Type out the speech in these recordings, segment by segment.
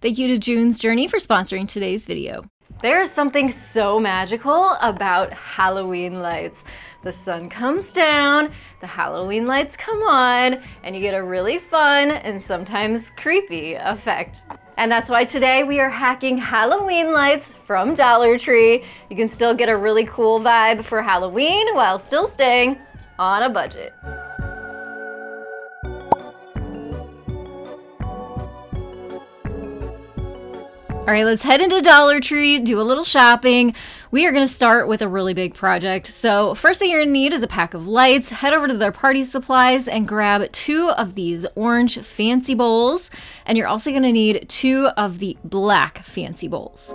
Thank you to June's Journey for sponsoring today's video. There's something so magical about Halloween lights. The sun comes down, the Halloween lights come on, and you get a really fun and sometimes creepy effect. And that's why today we are hacking Halloween lights from Dollar Tree. You can still get a really cool vibe for Halloween while still staying on a budget. All right, let's head into Dollar Tree, do a little shopping. We are gonna start with a really big project. So first thing you're gonna need is a pack of lights. Head over to their party supplies and grab 2 of these orange fancy bowls. And you're also gonna need 2 of the black fancy bowls.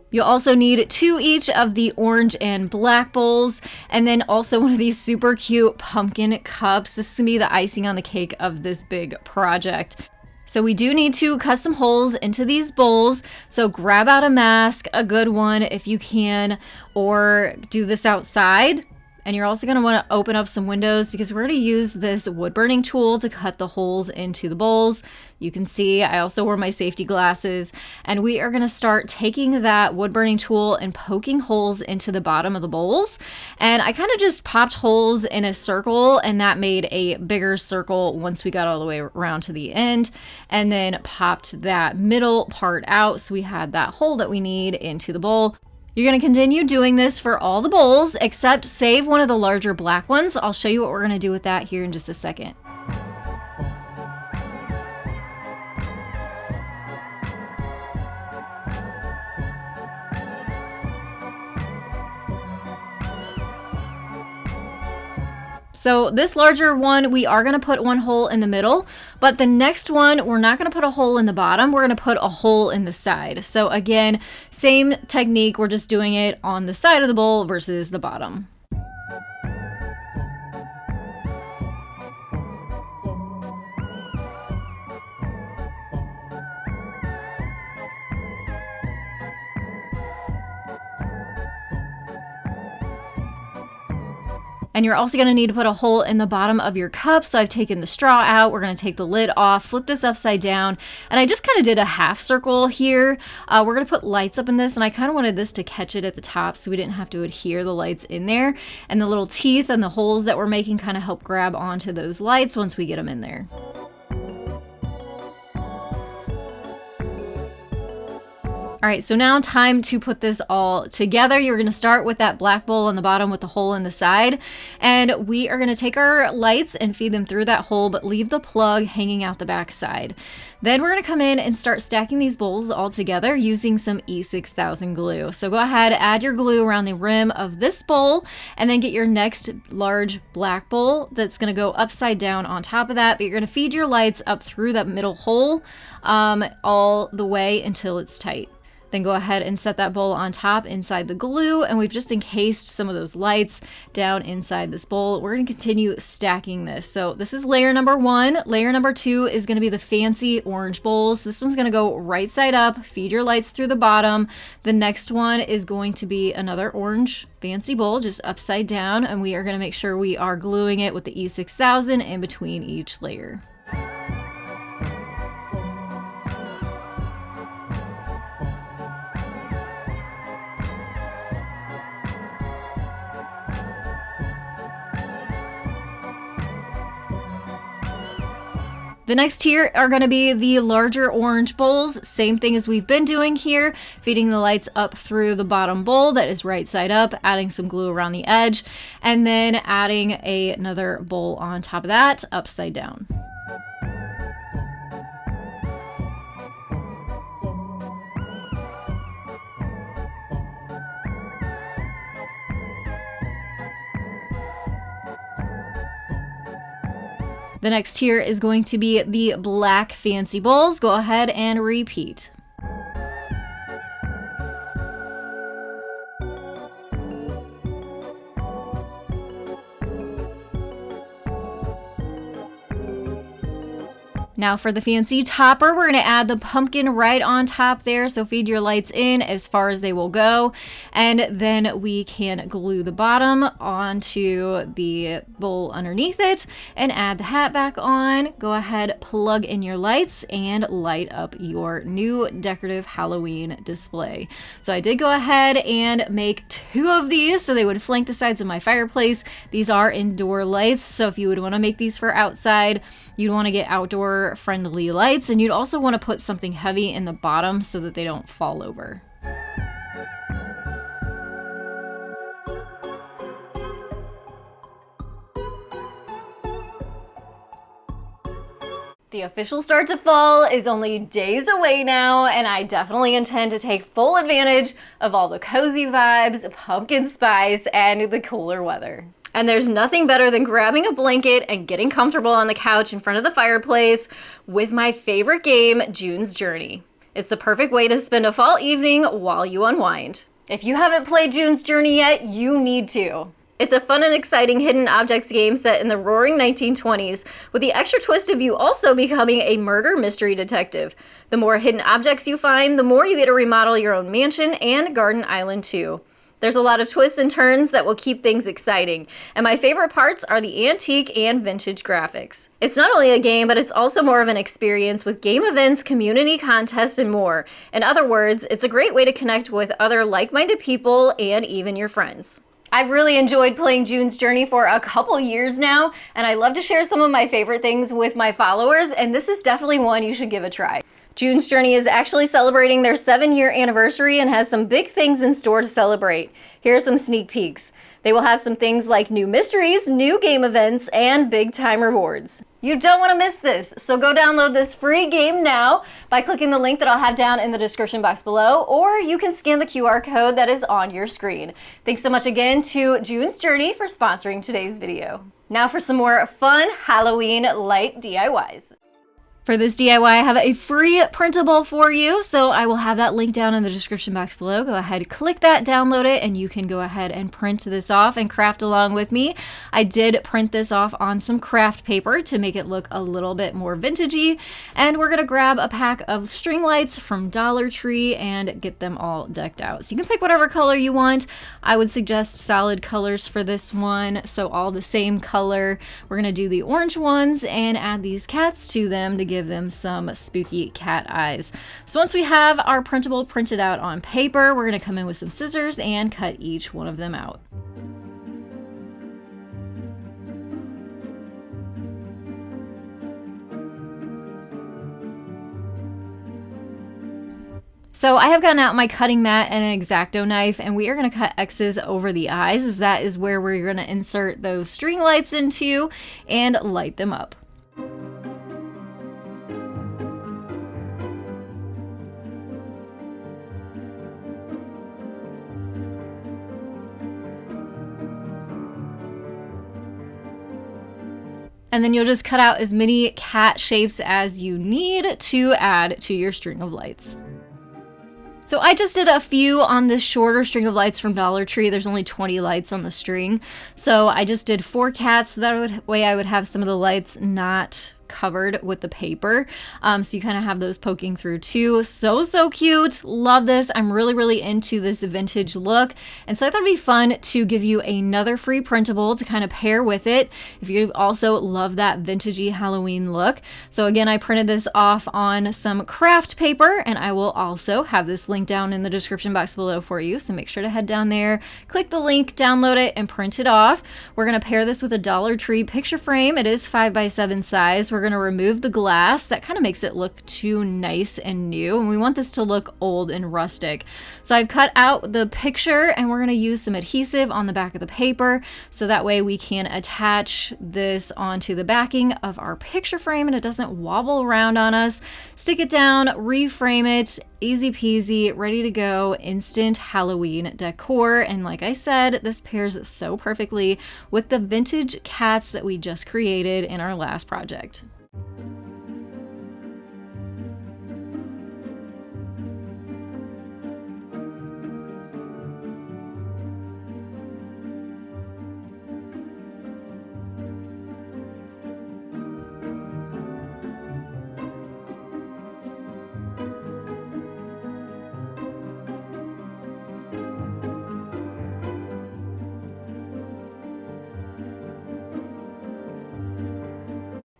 You'll also need 2 each of the orange and black bowls, and then also one of these super cute pumpkin cups. This is gonna be the icing on the cake of this big project. So we do need to cut some holes into these bowls. So grab out a mask, a good one if you can, or do this outside. And you're also gonna wanna open up some windows because we're gonna use this wood burning tool to cut the holes into the bowls. You can see I also wore my safety glasses, and we are gonna start taking that wood burning tool and poking holes into the bottom of the bowls. And I kind of just popped holes in a circle, and that made a bigger circle once we got all the way around to the end, and then popped that middle part out so we had that hole that we need into the bowl. You're going to continue doing this for all the bowls, except save one of the larger black ones. I'll show you what we're going to do with that here in just a second. So this larger one, we are gonna put one hole in the middle, but the next one, we're not gonna put a hole in the bottom, we're gonna put a hole in the side. So again, same technique, we're just doing it on the side of the bowl versus the bottom. And you're also gonna need to put a hole in the bottom of your cup. So I've taken the straw out, we're gonna take the lid off, flip this upside down, and I just kind of did a half circle here. We're gonna put lights up in this, and I kind of wanted this to catch it at the top so we didn't have to adhere the lights in there. And the little teeth and the holes that we're making kind of help grab onto those lights once we get them in there. All right, so now time to put this all together. You're gonna start with that black bowl on the bottom with the hole in the side. And we are gonna take our lights and feed them through that hole, but leave the plug hanging out the back side. Then we're gonna come in and start stacking these bowls all together using some E6000 glue. So go ahead, add your glue around the rim of this bowl, and then get your next large black bowl that's gonna go upside down on top of that, but you're gonna feed your lights up through that middle hole all the way until it's tight. Then go ahead and set that bowl on top inside the glue, and we've just encased some of those lights down inside this bowl. We're gonna continue stacking this. So this is layer number 1. Layer number 2 is gonna be the fancy orange bowls. This one's gonna go right side up, feed your lights through the bottom. The next one is going to be another orange fancy bowl, just upside down, and we are gonna make sure we are gluing it with the E6000 in between each layer. The next tier are going to be the larger orange bowls. Same thing as we've been doing here, feeding the lights up through the bottom bowl that is right side up, adding some glue around the edge, and then adding another bowl on top of that, upside down. The next tier is going to be the black fancy bowls. Go ahead and repeat. Now for the fancy topper, we're going to add the pumpkin right on top there. So feed your lights in as far as they will go. And then we can glue the bottom onto the bowl underneath it and add the hat back on. Go ahead, plug in your lights and light up your new decorative Halloween display. So I did go ahead and make 2 of these so they would flank the sides of my fireplace. These are indoor lights. So if you would want to make these for outside, you'd want to get outdoor friendly lights, and you'd also want to put something heavy in the bottom so that they don't fall over. The official start to fall is only days away now, and I definitely intend to take full advantage of all the cozy vibes, pumpkin spice, and the cooler weather. And there's nothing better than grabbing a blanket and getting comfortable on the couch in front of the fireplace with my favorite game, June's Journey. It's the perfect way to spend a fall evening while you unwind. If you haven't played June's Journey yet, you need to. It's a fun and exciting hidden objects game set in the roaring 1920s, with the extra twist of you also becoming a murder mystery detective. The more hidden objects you find, the more you get to remodel your own mansion and garden island too. There's a lot of twists and turns that will keep things exciting, and my favorite parts are the antique and vintage graphics. It's not only a game, but it's also more of an experience with game events, community contests, and more. In other words, it's a great way to connect with other like-minded people and even your friends. I've really enjoyed playing June's Journey for a couple years now, and I love to share some of my favorite things with my followers, and this is definitely one you should give a try. June's Journey is actually celebrating their 7-year anniversary and has some big things in store to celebrate. Here are some sneak peeks. They will have some things like new mysteries, new game events, and big time rewards. You don't want to miss this, so go download this free game now by clicking the link that I'll have down in the description box below, or you can scan the QR code that is on your screen. Thanks so much again to June's Journey for sponsoring today's video. Now for some more fun Halloween light DIYs. For this DIY, I have a free printable for you, so I will have that link down in the description box below. Go ahead, click that, download it, and you can go ahead and print this off and craft along with me. I did print this off on some craft paper to make it look a little bit more vintagey, and we're gonna grab a pack of string lights from Dollar Tree and get them all decked out. So you can pick whatever color you want. I would suggest solid colors for this one, so all the same color. We're gonna do the orange ones and add these cats to them to give them some spooky cat eyes. So once we have our printable printed out on paper, we're going to come in with some scissors and cut each one of them out. So I have gotten out my cutting mat and an X-Acto knife, and we are going to cut X's over the eyes, as that is where we're going to insert those string lights into and light them up. And then you'll just cut out as many cat shapes as you need to add to your string of lights. So I just did a few on this shorter string of lights from Dollar Tree. There's only 20 lights on the string. So I just did 4 cats. So that way I would have some of the lights not covered with the paper, so you kind of have those poking through too. So cute. Love this. I'm really into this vintage look, and so I thought it'd be fun to give you another free printable to kind of pair with it if you also love that vintagey Halloween look. So again, I printed this off on some craft paper, and I will also have this link down in the description box below for you, so make sure to head down there, click the link, download it, and print it off. We're going to pair this with a Dollar Tree picture frame. It is 5x7 size. We're going to remove the glass. That kind of makes it look too nice and new, and we want this to look old and rustic. So I've cut out the picture, and we're going to use some adhesive on the back of the paper so that way we can attach this onto the backing of our picture frame and it doesn't wobble around on us. Stick it down, reframe it, easy peasy, ready to go, instant Halloween decor. And like I said, this pairs so perfectly with the vintage cats that we just created in our last project.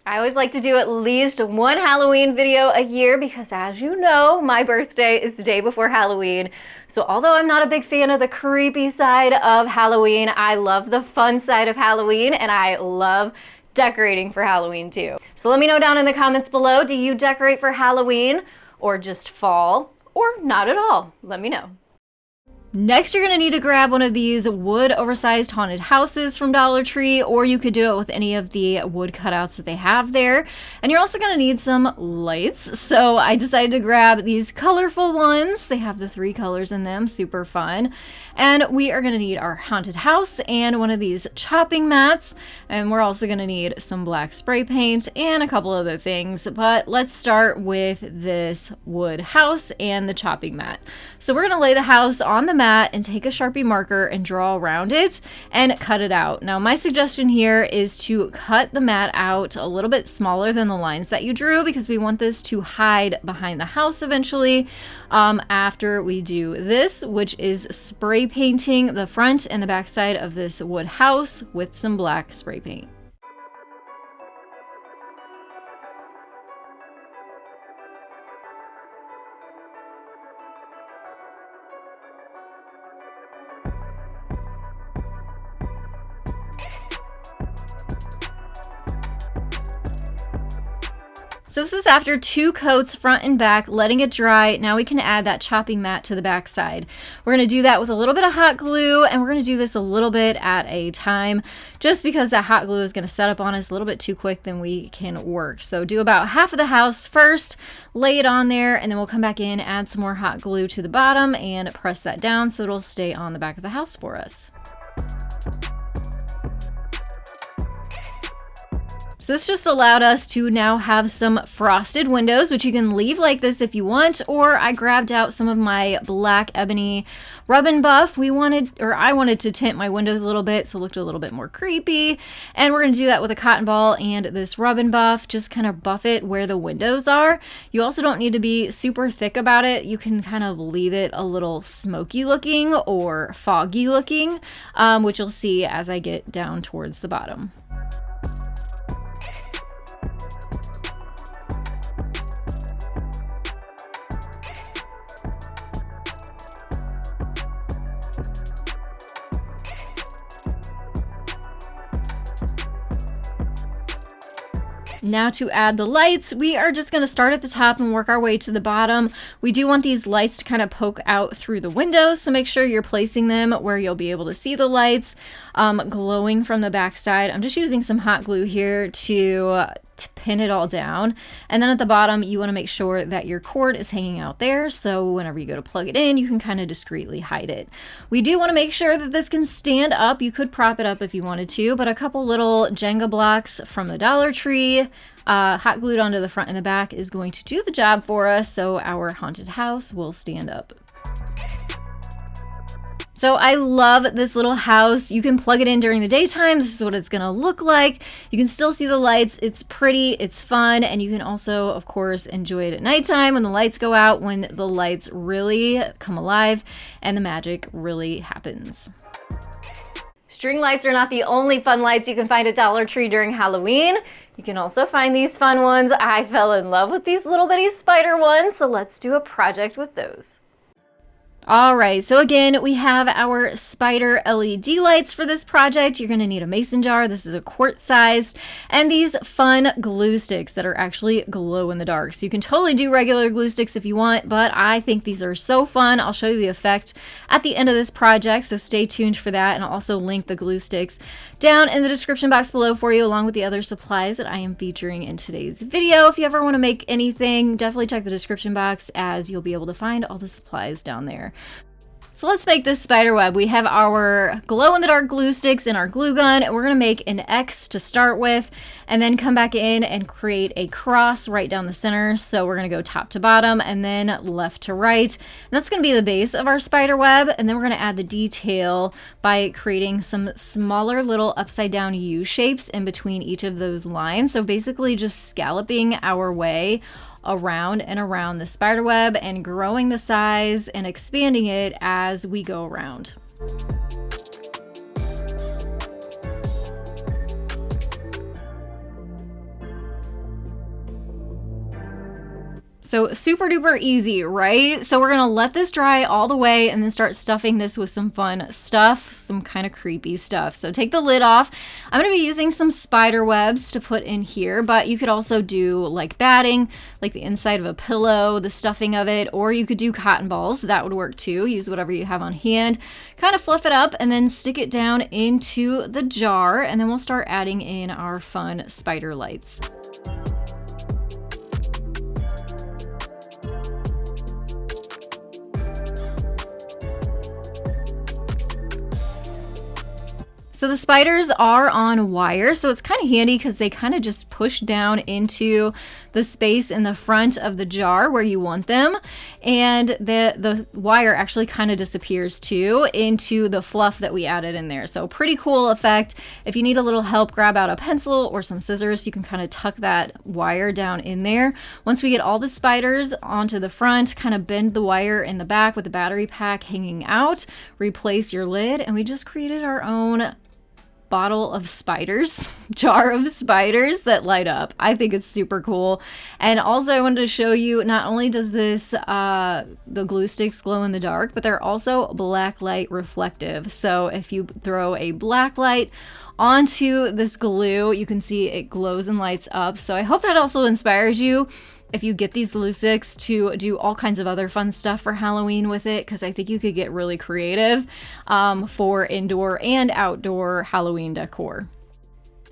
I always like to do at least one Halloween video a year because, as you know, my birthday is the day before Halloween. So although I'm not a big fan of the creepy side of Halloween, I love the fun side of Halloween, and I love decorating for Halloween too. So let me know down in the comments below, do you decorate for Halloween or just fall or not at all? Let me know. Next, you're gonna need to grab one of these wood oversized haunted houses from Dollar Tree, or you could do it with any of the wood cutouts that they have there. And you're also gonna need some lights. So I decided to grab these colorful ones. They have the 3 colors in them, super fun. And we are gonna need our haunted house and one of these chopping mats. And we're also gonna need some black spray paint and a couple other things. But let's start with this wood house and the chopping mat. So we're gonna lay the house on the mat and take a Sharpie marker and draw around it and cut it out. Now my suggestion here is to cut the mat out a little bit smaller than the lines that you drew, because we want this to hide behind the house eventually after we do this, which is spray painting the front and the back side of this wood house with some black spray paint. So this is after 2 coats front and back, letting it dry. Now we can add that chopping mat to the back side. We're going to do that with a little bit of hot glue, and we're going to do this a little bit at a time, just because that hot glue is going to set up on us a little bit too quick than we can work. So do about half of the house first, lay it on there, and then we'll come back in, add some more hot glue to the bottom, and press that down so it'll stay on the back of the house for us. So this just allowed us to now have some frosted windows, which you can leave like this if you want, or I grabbed out some of my black ebony rub and buff. I wanted to tint my windows a little bit so it looked a little bit more creepy. And we're gonna do that with a cotton ball and this rub and buff, just kind of buff it where the windows are. You also don't need to be super thick about it. You can kind of leave it a little smoky looking or foggy looking, which you'll see as I get down towards the bottom. Now to add the lights, we are just going to start at the top and work our way to the bottom. We do want these lights to kind of poke out through the windows, so make sure you're placing them where you'll be able to see the lights glowing from the back side. I'm just using some hot glue here to pin it all down. And then at the bottom, you want to make sure that your cord is hanging out there, so whenever you go to plug it in, you can kind of discreetly hide it. We do want to make sure that this can stand up. You could prop it up if you wanted to, but a couple little Jenga blocks from the Dollar Tree, hot glued onto the front and the back, is going to do the job for us, so our haunted house will stand up. So I love this little house. You can plug it in during the daytime. This is what it's gonna look like. You can still see the lights. It's pretty, it's fun, and you can also, of course, enjoy it at nighttime when the lights go out, when the lights really come alive and the magic really happens. String lights are not the only fun lights you can find at Dollar Tree during Halloween. You can also find these fun ones. I fell in love with these little bitty spider ones, so let's do a project with those. All right, so again, we have our spider LED lights for this project. You're gonna need a mason jar. This is a quart sized, and these fun glue sticks that are actually glow in the dark. So you can totally do regular glue sticks if you want, but I think these are so fun. I'll show you the effect at the end of this project, so stay tuned for that. And I'll also link the glue sticks down in the description box below for you, along with the other supplies that I am featuring in today's video. If you ever wanna make anything, definitely check the description box, as you'll be able to find all the supplies down there. So let's make this spider web. We have our glow-in-the-dark glue sticks and our glue gun, and we're gonna make an X to start with, and then come back in and create a cross right down the center. So we're gonna go top to bottom and then left to right. And that's gonna be the base of our spider web, and then we're gonna add the detail by creating some smaller little upside down U shapes in between each of those lines. So basically just scalloping our way around and around the spider web and growing the size and expanding it as we go around. So super duper easy, right? So we're gonna let this dry all the way and then start stuffing this with some fun stuff, some kind of creepy stuff. So take the lid off. I'm gonna be using some spider webs to put in here, but you could also do like batting, like the inside of a pillow, the stuffing of it, or you could do cotton balls. That would work too. Use whatever you have on hand. Kind of fluff it up and then stick it down into the jar, and then we'll start adding in our fun spider lights. So the spiders are on wire, so it's kind of handy because they kind of just push down into the space in the front of the jar where you want them. And the wire actually kind of disappears too into the fluff that we added in there. So pretty cool effect. If you need a little help, grab out a pencil or some scissors. You can kind of tuck that wire down in there. Once we get all the spiders onto the front, kind of bend the wire in the back with the battery pack hanging out, replace your lid, and we just created our own bottle of spiders, jar of spiders that light up. I think it's super cool. And also I wanted to show you, not only does this, the glue sticks glow in the dark, but they're also black light reflective. So if you throw a black light onto this glue, you can see it glows and lights up. So I hope that also inspires you if you get these glue sticks to do all kinds of other fun stuff for Halloween with it, because I think you could get really creative for indoor and outdoor Halloween decor.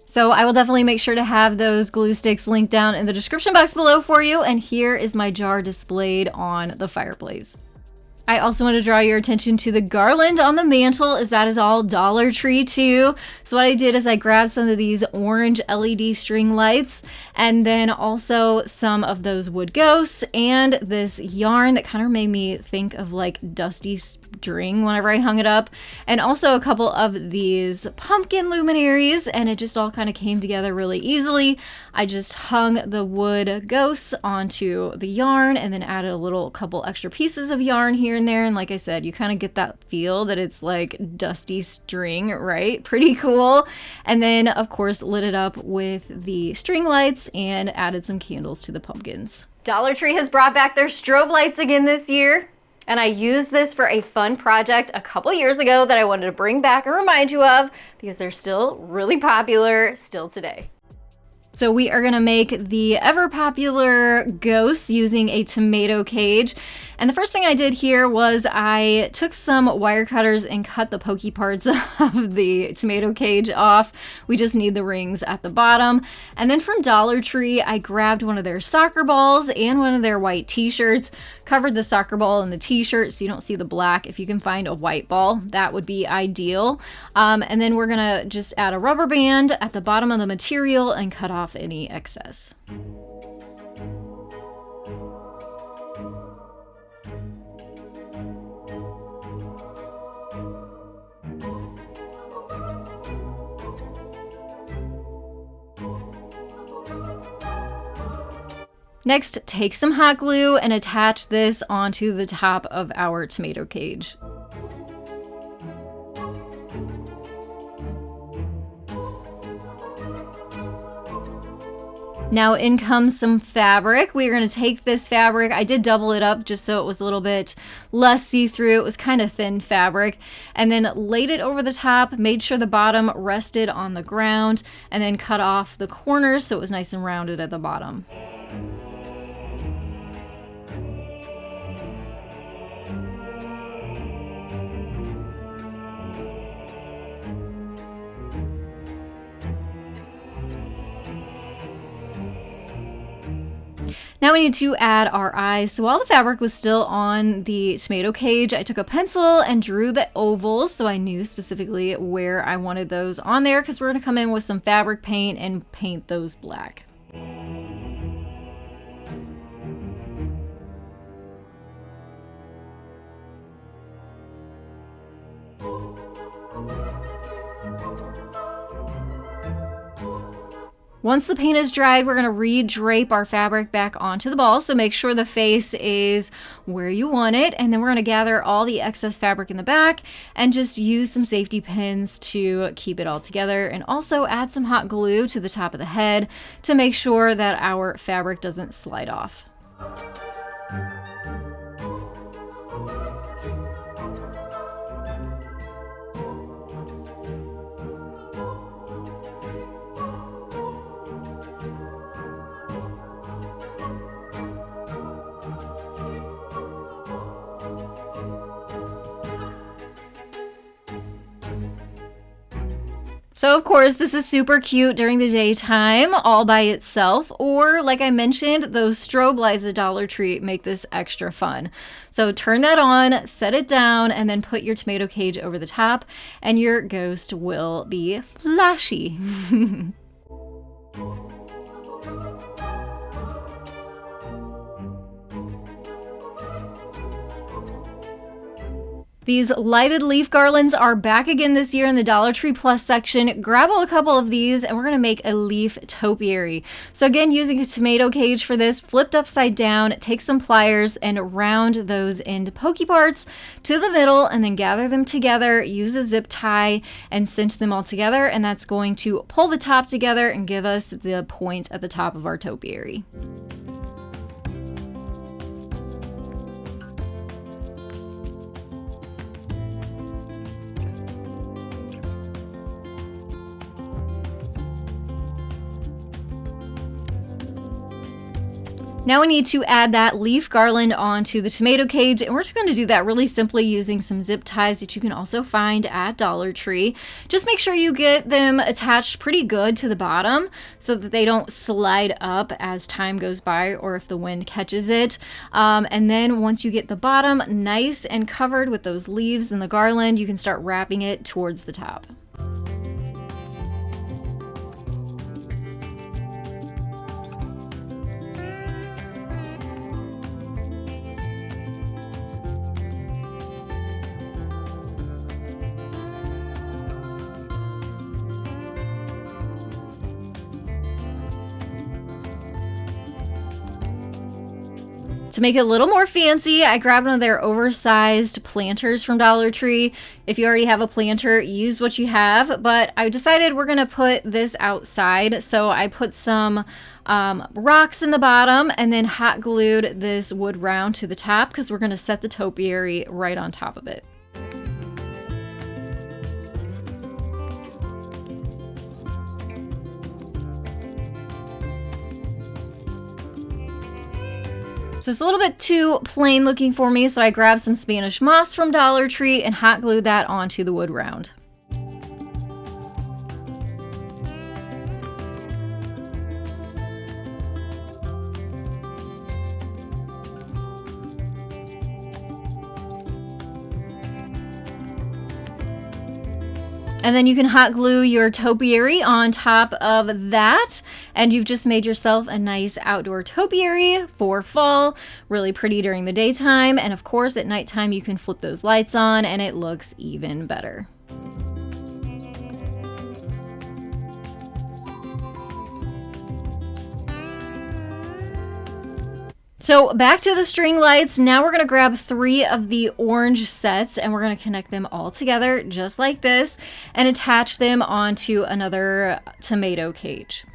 So I will definitely make sure to have those glue sticks linked down in the description box below for you. And here is my jar displayed on the fireplace. I also want to draw your attention to the garland on the mantle, as that is all Dollar Tree too. So what I did is I grabbed some of these orange LED string lights, and then also some of those wood ghosts and this yarn that kind of made me think of like dusty string whenever I hung it up, and also a couple of these pumpkin luminaries, and it just all kind of came together really easily. I just hung the wood ghosts onto the yarn and then added a couple extra pieces of yarn here and there, and like I said, you kind of get that feel that it's like dusty string, right? Pretty cool. And then of course lit it up with the string lights and added some candles to the pumpkins. Dollar Tree has brought back their strobe lights again this year. And I used this for a fun project a couple years ago that I wanted to bring back and remind you of, because they're still really popular still today. So we are gonna make the ever popular ghosts using a tomato cage. And the first thing I did here was I took some wire cutters and cut the pokey parts of the tomato cage off. We just need the rings at the bottom. And then from Dollar Tree, I grabbed one of their soccer balls and one of their white t-shirts, covered the soccer ball in the t-shirt so you don't see the black. If you can find a white ball, that would be ideal. And then we're gonna just add a rubber band at the bottom of the material and cut off any excess. Next, take some hot glue and attach this onto the top of our tomato cage. Now in comes some fabric. We are going to take this fabric. I did double it up just so it was a little bit less see-through. It was kind of thin fabric. And then laid it over the top, made sure the bottom rested on the ground, and then cut off the corners so it was nice and rounded at the bottom. Now we need to add our eyes. So while the fabric was still on the tomato cage, I took a pencil and drew the ovals so I knew specifically where I wanted those on there, because we're going to come in with some fabric paint and paint those black. Once the paint is dried, we're going to re-drape our fabric back onto the ball. So make sure the face is where you want it. And then we're going to gather all the excess fabric in the back and just use some safety pins to keep it all together. And also add some hot glue to the top of the head to make sure that our fabric doesn't slide off. So of course, this is super cute during the daytime all by itself, or like I mentioned, those strobe lights at Dollar Tree make this extra fun. So turn that on, set it down, and then put your tomato cage over the top, and your ghost will be flashy. These lighted leaf garlands are back again this year in the Dollar Tree Plus section. Grab a couple of these and we're going to make a leaf topiary. So again, using a tomato cage for this, flipped upside down, take some pliers and round those into pokey parts to the middle and then gather them together, use a zip tie and cinch them all together, and that's going to pull the top together and give us the point at the top of our topiary. Now we need to add that leaf garland onto the tomato cage, and we're just going to do that really simply using some zip ties that you can also find at Dollar Tree. Just make sure you get them attached pretty good to the bottom so that they don't slide up as time goes by or if the wind catches it. And then once you get the bottom nice and covered with those leaves and the garland, you can start wrapping it towards the top. To make it a little more fancy, I grabbed one of their oversized planters from Dollar Tree. If you already have a planter, use what you have, but I decided we're gonna put this outside. So I put some rocks in the bottom and then hot glued this wood round to the top because we're gonna set the topiary right on top of it. So it's a little bit too plain looking for me, so I grabbed some Spanish moss from Dollar Tree and hot glued that onto the wood round. And then you can hot glue your topiary on top of that, and you've just made yourself a nice outdoor topiary for fall. Really pretty during the daytime, and of course at nighttime you can flip those lights on and it looks even better. So back to the string lights. Now we're gonna grab 3 of the orange sets and we're gonna connect them all together just like this and attach them onto another tomato cage.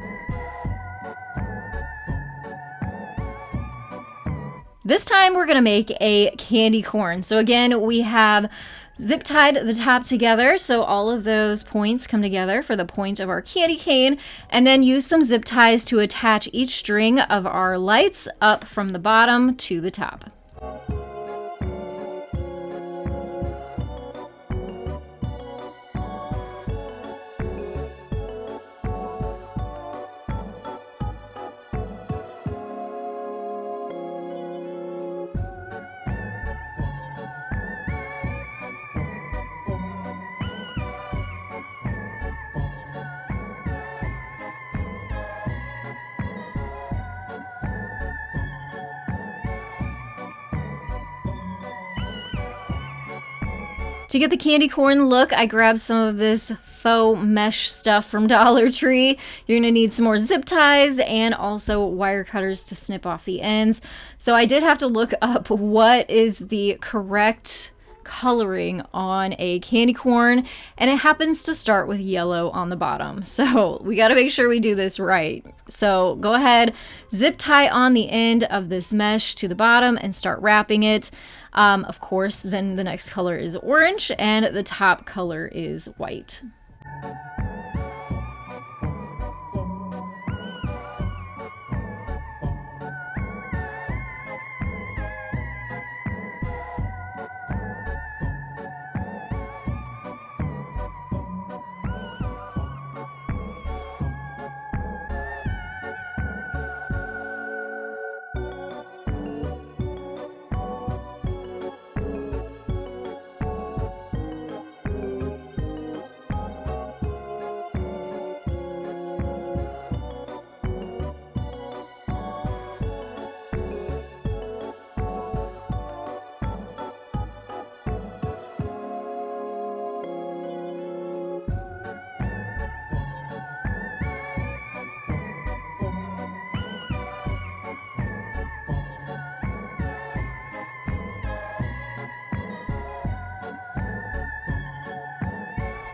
This time we're gonna make a candy corn. So again, we have zip tied the top together so all of those points come together for the point of our candy cane, and then use some zip ties to attach each string of our lights up from the bottom to the top. To get the candy corn look, I grabbed some of this faux mesh stuff from Dollar Tree. You're gonna need some more zip ties and also wire cutters to snip off the ends. So I did have to look up what is the correct coloring on a candy corn, and it happens to start with yellow on the bottom. So we got to make sure we do this right. So go ahead, zip tie on the end of this mesh to the bottom and start wrapping it. Of course, then the next color is orange and the top color is white.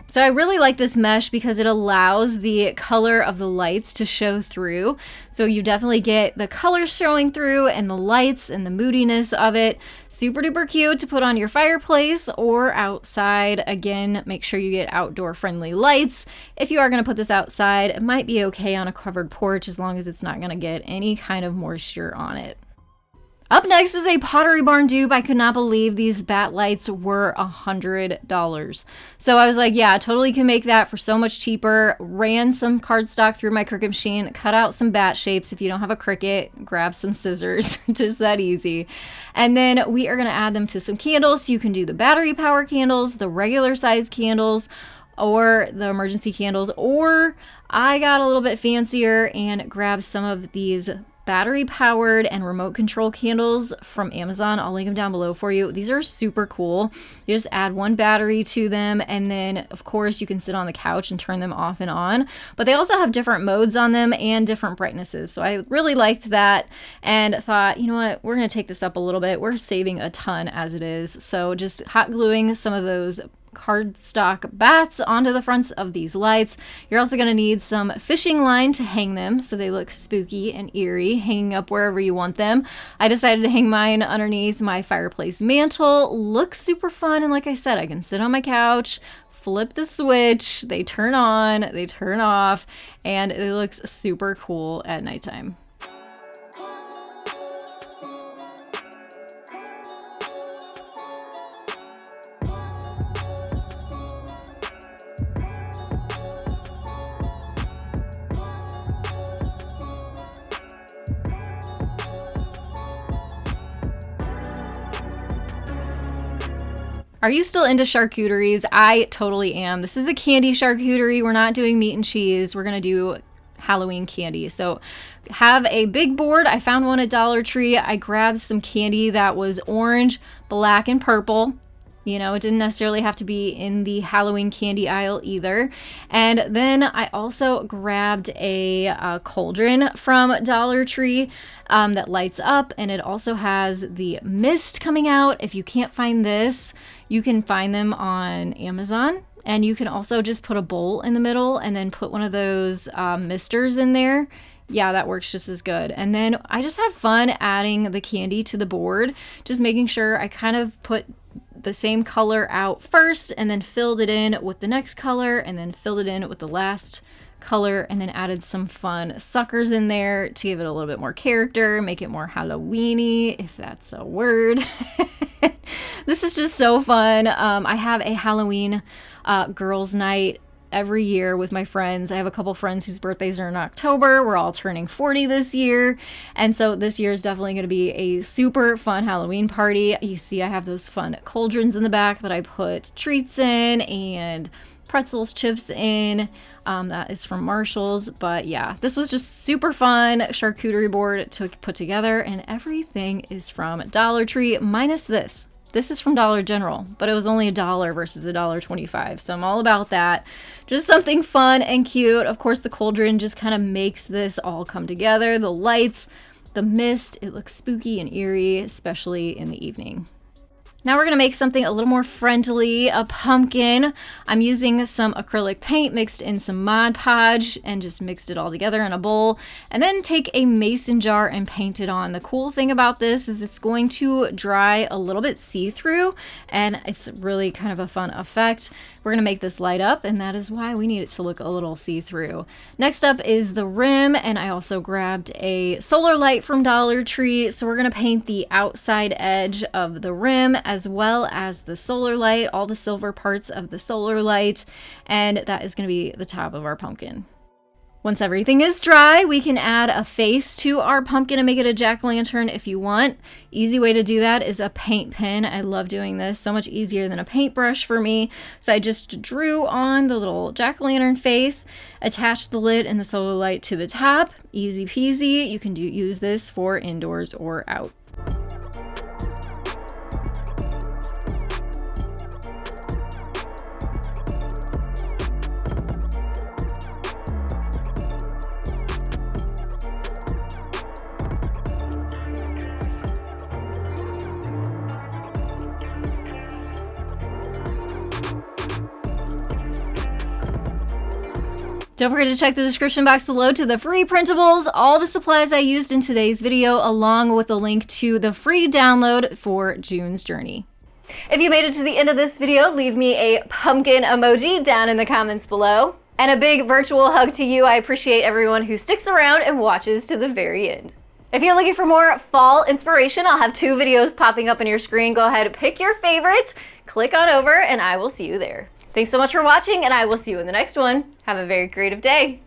So I really like this mesh because it allows the color of the lights to show through. So you definitely get the colors showing through and the lights and the moodiness of it. Super duper cute to put on your fireplace or outside. Again, make sure you get outdoor friendly lights. If you are going to put this outside, it might be okay on a covered porch as long as it's not going to get any kind of moisture on it. Up next is a Pottery Barn dupe. I could not believe these bat lights were $100. So I was like, yeah, totally can make that for so much cheaper. Ran some cardstock through my Cricut machine, cut out some bat shapes. If you don't have a Cricut, grab some scissors. Just that easy. And then we are going to add them to some candles. You can do the battery power candles, the regular size candles, or the emergency candles. Or I got a little bit fancier and grabbed some of these battery powered and remote control candles from Amazon. I'll link them down below for you. These are super cool. You just add one battery to them, and then of course you can sit on the couch and turn them off and on, but they also have different modes on them and different brightnesses. So I really liked that and thought, you know what, we're going to take this up a little bit. We're saving a ton as it is. So just hot gluing some of those cardstock bats onto the fronts of these lights. You're also going to need some fishing line to hang them so they look spooky and eerie, hanging up wherever you want them. I decided to hang mine underneath my fireplace mantle. Looks super fun, and like I said, I can sit on my couch, flip the switch, they turn on, they turn off, and it looks super cool at nighttime. Are you still into charcuteries? I totally am. This is a candy charcuterie. We're not doing meat and cheese. We're going to do Halloween candy. So have a big board. I found one at Dollar Tree. I grabbed some candy that was orange, black, and purple. You know, it didn't necessarily have to be in the Halloween candy aisle either. And then I also grabbed a cauldron from Dollar Tree that lights up, and it also has the mist coming out. If you can't find this, you can find them on Amazon. And you can also just put a bowl in the middle and then put one of those misters in there. Yeah, that works just as good. And then I just had fun adding the candy to the board, just making sure I kind of put the same color out first and then filled it in with the next color and then filled it in with the last color and then added some fun suckers in there to give it a little bit more character, make it more Halloween-y, if that's a word. This is just so fun. I have a Halloween girls' night every year with my friends. I have a couple friends whose birthdays are in October. We're all turning 40 this year. And so this year is definitely going to be a super fun Halloween party. You see, I have those fun cauldrons in the back that I put treats in and pretzels, chips in. That is from Marshall's. But yeah, this was just super fun charcuterie board to put together, and everything is from Dollar Tree minus this. This is from Dollar General, but it was only $1 versus $1.25. So I'm all about that. Just something fun and cute. Of course, the cauldron just kind of makes this all come together. The lights, the mist, it looks spooky and eerie, especially in the evening. Now we're gonna make something a little more friendly, a pumpkin. I'm using some acrylic paint mixed in some Mod Podge and just mixed it all together in a bowl. And then take a mason jar and paint it on. The cool thing about this is it's going to dry a little bit see-through, and it's really kind of a fun effect. We're gonna make this light up, and that is why we need it to look a little see-through. Next up is the rim, and I also grabbed a solar light from Dollar Tree. So we're gonna paint the outside edge of the rim as well as the solar light, all the silver parts of the solar light, and that is gonna be the top of our pumpkin. Once everything is dry, we can add a face to our pumpkin and make it a jack-o'-lantern if you want. Easy way to do that is a paint pen. I love doing this, so much easier than a paintbrush for me. So I just drew on the little jack-o'-lantern face, attached the lid and the solar light to the top. Easy peasy. You can use this for indoors or out. Don't forget to check the description box below to the free printables, all the supplies I used in today's video, along with a link to the free download for June's Journey. If you made it to the end of this video, leave me a pumpkin emoji down in the comments below. And a big virtual hug to you. I appreciate everyone who sticks around and watches to the very end. If you're looking for more fall inspiration, I'll have 2 videos popping up on your screen. Go ahead and pick your favorites, click on over, and I will see you there. Thanks so much for watching, and I will see you in the next one. Have a very creative day.